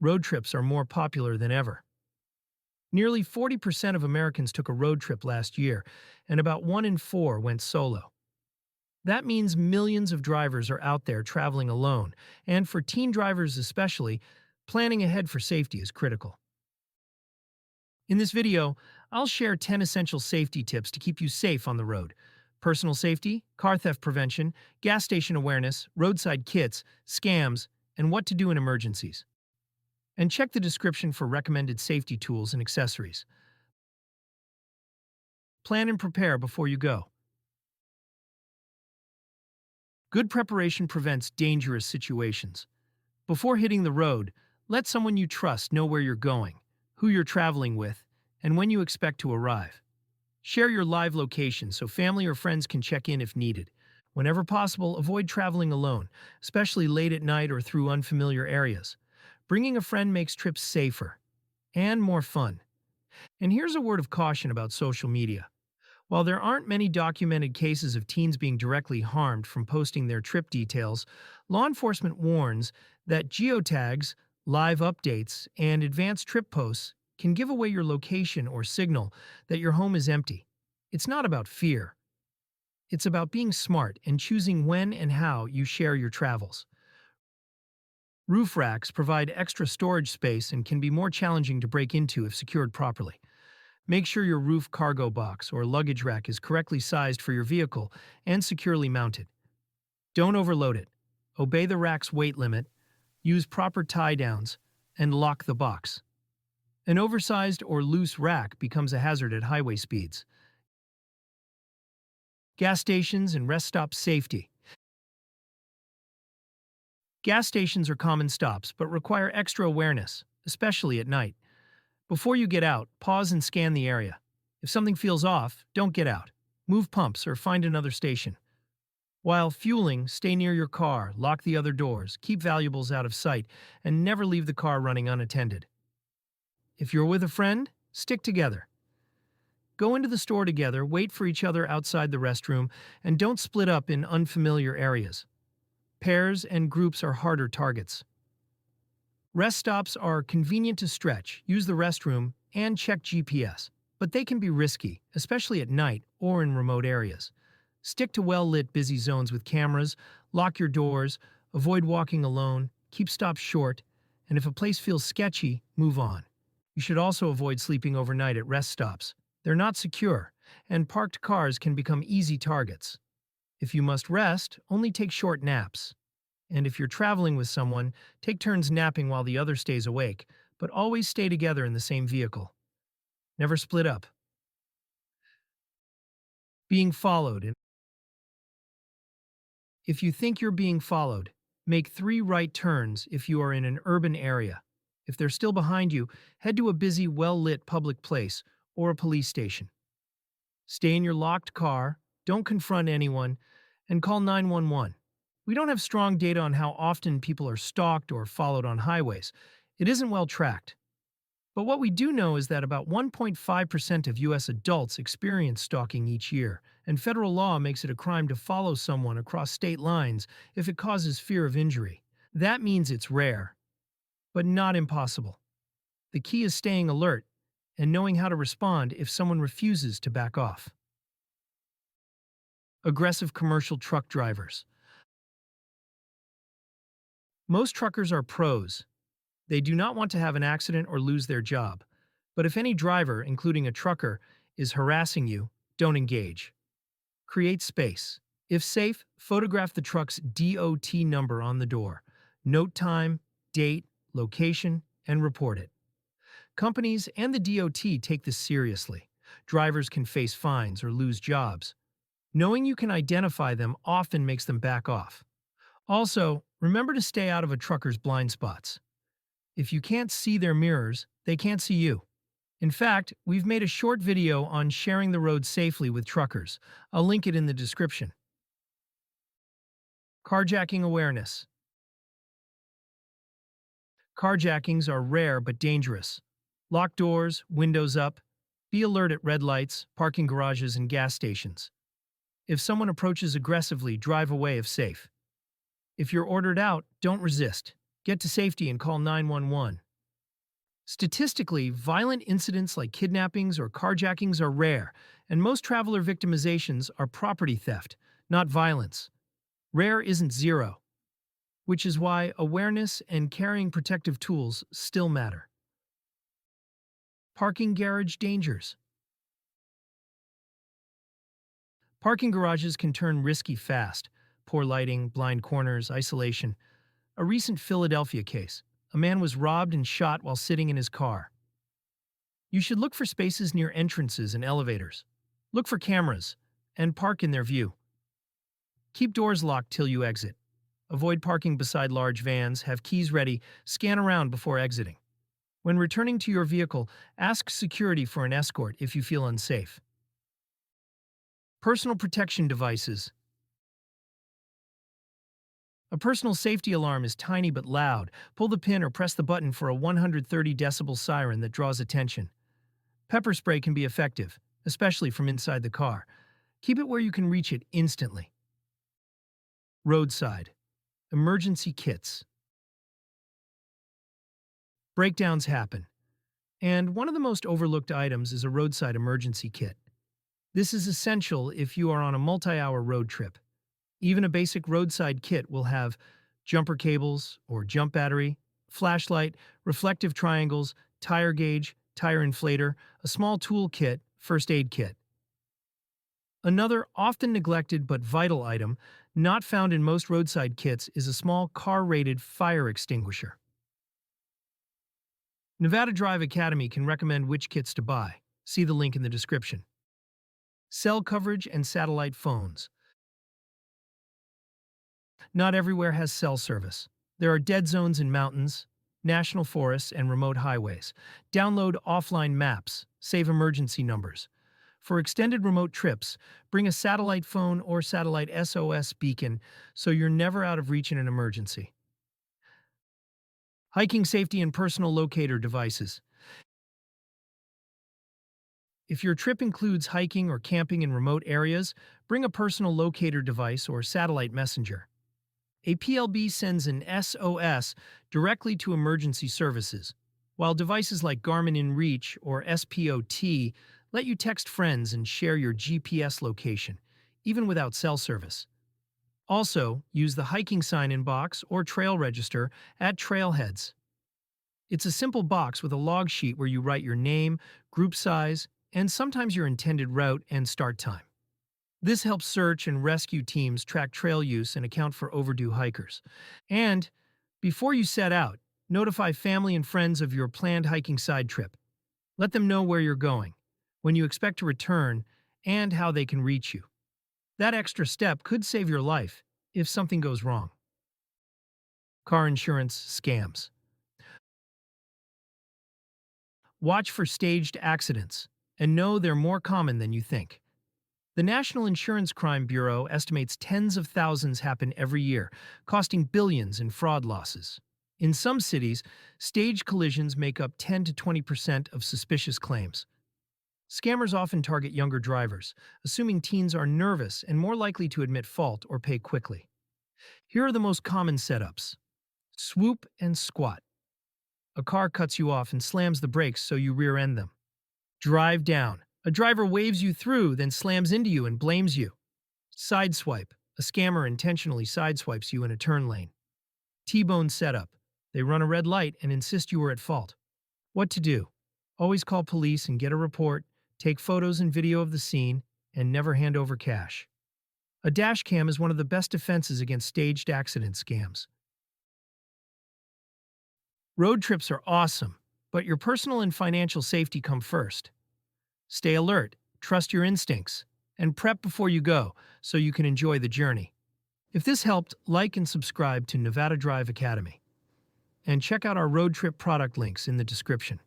road trips are more popular than ever. Nearly 40% of Americans took a road trip last year, and about 1 in 4 went solo. That means millions of drivers are out there traveling alone, and for teen drivers especially, planning ahead for safety is critical. In this video, I'll share 10 essential safety tips to keep you safe on the road. Personal safety, car theft prevention, gas station awareness, roadside kits, scams, and what to do in emergencies. And check the description for recommended safety tools and accessories. Plan and prepare before you go. Good preparation prevents dangerous situations. Before hitting the road, let someone you trust know where you're going, who you're traveling with, and when you expect to arrive. Share your live location so family or friends can check in if needed. Whenever possible, avoid traveling alone, especially late at night or through unfamiliar areas. Bringing a friend makes trips safer and more fun. And here's a word of caution about social media. While there aren't many documented cases of teens being directly harmed from posting their trip details, law enforcement warns that geotags, live updates, and advanced trip posts can give away your location or signal that your home is empty. It's not about fear. It's about being smart and choosing when and how you share your travels. Roof racks provide extra storage space and can be more challenging to break into if secured properly. Make sure your roof cargo box or luggage rack is correctly sized for your vehicle and securely mounted. Don't overload it. Obey the rack's weight limit, use proper tie-downs, and lock the box. An oversized or loose rack becomes a hazard at highway speeds. Gas stations and rest stop safety. Gas stations are common stops but require extra awareness, especially at night. Before you get out, pause and scan the area. If something feels off, don't get out. Move pumps or find another station. While fueling, stay near your car, lock the other doors, keep valuables out of sight, and never leave the car running unattended. If you're with a friend, stick together. Go into the store together, wait for each other outside the restroom, and don't split up in unfamiliar areas. Pairs and groups are harder targets. Rest stops are convenient to stretch, use the restroom, and check GPS, but they can be risky, especially at night or in remote areas. Stick to well-lit busy zones with cameras, lock your doors, avoid walking alone, keep stops short, and if a place feels sketchy, move on. You should also avoid sleeping overnight at rest stops. They're not secure, and parked cars can become easy targets. If you must rest, only take short naps. And if you're traveling with someone, take turns napping while the other stays awake, but always stay together in the same vehicle. Never split up. Being followed. If you think you're being followed, make 3 right turns if you are in an urban area. If they're still behind you, head to a busy, well-lit public place or a police station. Stay in your locked car, don't confront anyone, and call 911. We don't have strong data on how often people are stalked or followed on highways. It isn't well tracked. But what we do know is that about 1.5% of U.S. adults experience stalking each year, and federal law makes it a crime to follow someone across state lines if it causes fear of injury. That means it's rare, but not impossible. The key is staying alert and knowing how to respond if someone refuses to back off. Aggressive commercial truck drivers. Most truckers are pros. They do not want to have an accident or lose their job. But if any driver, including a trucker, is harassing you, don't engage. Create space. If safe, photograph the truck's DOT number on the door. Note time, date, location, and report it. Companies and the DOT take this seriously. Drivers can face fines or lose jobs. Knowing you can identify them often makes them back off. Also, remember to stay out of a trucker's blind spots. If you can't see their mirrors, they can't see you. In fact, we've made a short video on sharing the road safely with truckers. I'll link it in the description. Carjacking awareness. Carjackings are rare but dangerous. Lock doors, windows up. Be alert at red lights, parking garages, and gas stations. If someone approaches aggressively, drive away if safe. If you're ordered out, don't resist. Get to safety and call 911. Statistically, violent incidents like kidnappings or carjackings are rare, and most traveler victimizations are property theft, not violence. Rare isn't zero, which is why awareness and carrying protective tools still matter. Parking garage dangers. Parking garages can turn risky fast. Poor lighting, blind corners, isolation. A recent Philadelphia case. A man was robbed and shot while sitting in his car. You should look for spaces near entrances and elevators. Look for cameras and park in their view. Keep doors locked till you exit. Avoid parking beside large vans, have keys ready, scan around before exiting. When returning to your vehicle, ask security for an escort if you feel unsafe. Personal protection devices. A personal safety alarm is tiny but loud. Pull the pin or press the button for a 130 decibel siren that draws attention. Pepper spray can be effective, especially from inside the car. Keep it where you can reach it instantly. Roadside. Emergency kits. Breakdowns happen, and one of the most overlooked items is a roadside emergency kit. This is essential if you are on a multi-hour road trip. Even a basic roadside kit will have jumper cables or jump battery, flashlight, reflective triangles, tire gauge, tire inflator, a small tool kit, first aid kit. Another often neglected but vital item, not found in most roadside kits, is a small car-rated fire extinguisher. Nevada Drive Academy can recommend which kits to buy. See the link in the description. Cell coverage and satellite phones. Not everywhere has cell service. There are dead zones in mountains, national forests, and remote highways. Download offline maps. Save emergency numbers. For extended remote trips, bring a satellite phone or satellite SOS beacon so you're never out of reach in an emergency. Hiking safety and personal locator devices. If your trip includes hiking or camping in remote areas, bring a personal locator device or satellite messenger. A PLB sends an SOS directly to emergency services, while devices like Garmin InReach or SPOT let you text friends and share your GPS location, even without cell service. Also, use the hiking sign-in box or trail register at trailheads. It's a simple box with a log sheet where you write your name, group size, and sometimes your intended route and start time. This helps search and rescue teams track trail use and account for overdue hikers. And, before you set out, notify family and friends of your planned hiking side trip. Let them know where you're going, when you expect to return, and how they can reach you. That extra step could save your life if something goes wrong. Car insurance scams. Watch for staged accidents, and know they're more common than you think. The National Insurance Crime Bureau estimates tens of thousands happen every year, costing billions in fraud losses. In some cities, staged collisions make up 10 to 20% of suspicious claims. Scammers often target younger drivers, assuming teens are nervous and more likely to admit fault or pay quickly. Here are the most common setups. Swoop and squat. A car cuts you off and slams the brakes so you rear-end them. Drive down. A driver waves you through, then slams into you and blames you. Sideswipe. A scammer intentionally sideswipes you in a turn lane. T-bone setup. They run a red light and insist you were at fault. What to do? Always call police and get a report, take photos and video of the scene, and never hand over cash. A dash cam is one of the best defenses against staged accident scams. Road trips are awesome, but your personal and financial safety come first. Stay alert, trust your instincts, and prep before you go so you can enjoy the journey. If this helped, like and subscribe to Nevada Drive Academy. And check out our road trip product links in the description.